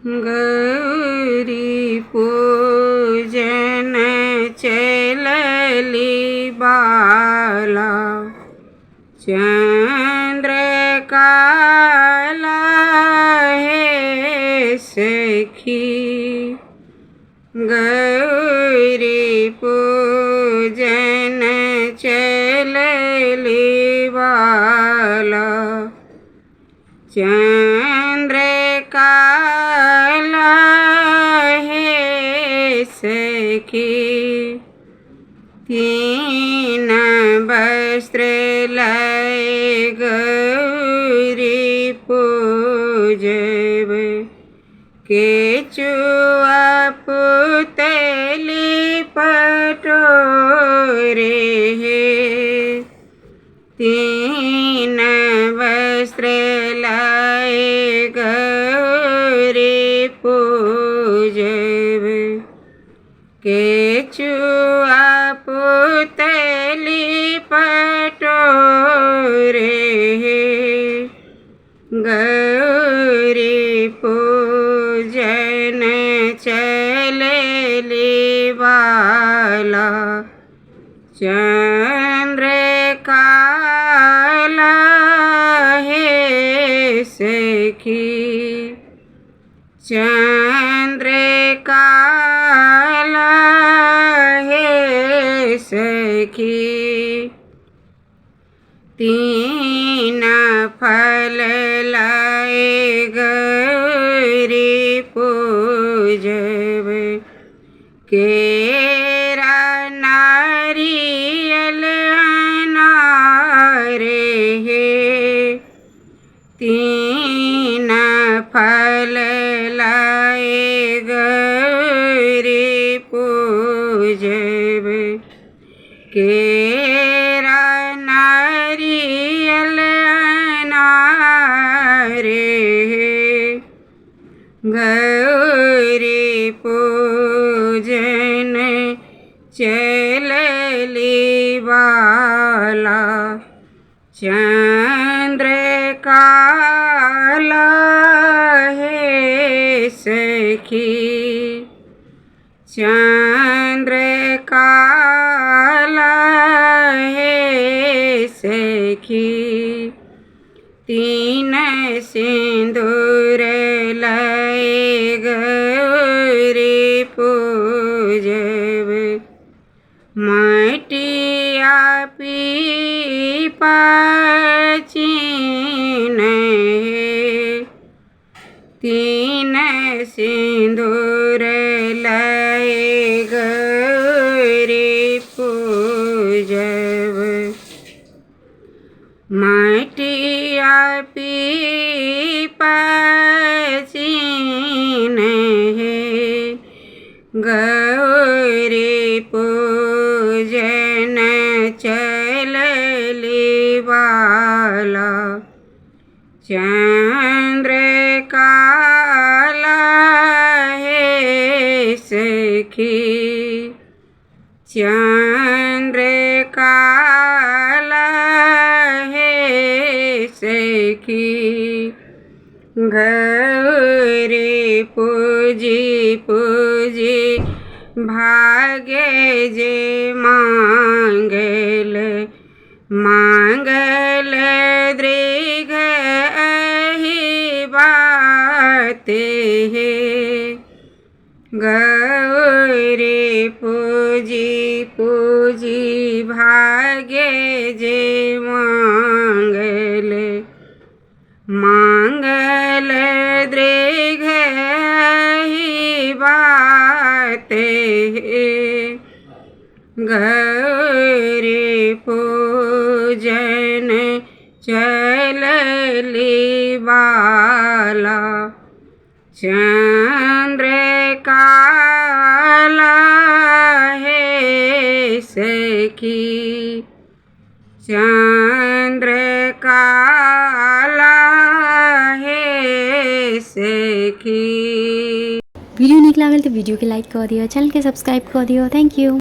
गौरी पूजन चलली बाला चंद्रकाला हे सखी। गौरी पूजन चलली बाला चंद्रकाला हे सखी। तीन वस्त्र लय गौरी पूजब केचुआ पुतली पटोरे हे। तीन वस्त्र लाए गौरी पूजब केचुआ पुतली पटोरे हे। गौरी पूजन चलली बाला चंद्रकाला हे सखी। चंद्रकाला हे सखी। तीन फल लाए गौरी पूजब केरा नारियल अनार हे। तीन फल लाए गौरी पूजब केरा नारियल अनार हे। गौरी पूजन चलली बाला चंद्रकाला हे सखी। चंद्रकाला हे सखी। तीन सिंदूर लय गौरी पूजब मटिया पीपा चीन हे। तीन सिंदूर लय गौरी पूजब मटिया पीपा चीन हे। गौरी पूजन चलली बाला चंद्रकाला हे सखी। चंद्रकाला हे सखी। गौरी पूजी पूजी भाग्य जे मांगल मांगल दृघ अहि बात हे। गौरी पूजी पूजी भाग्य जे मांगल मांगल दृघ अहि बात हे। गौरी पूजन चलली बाला चंद्रकाला हे सखी। चंद्रकाला हे सखी। वीडियो निक लागल तो वीडियो के लाइक कर दियो, चैनल के सब्सक्राइब कर दियो। Thank you.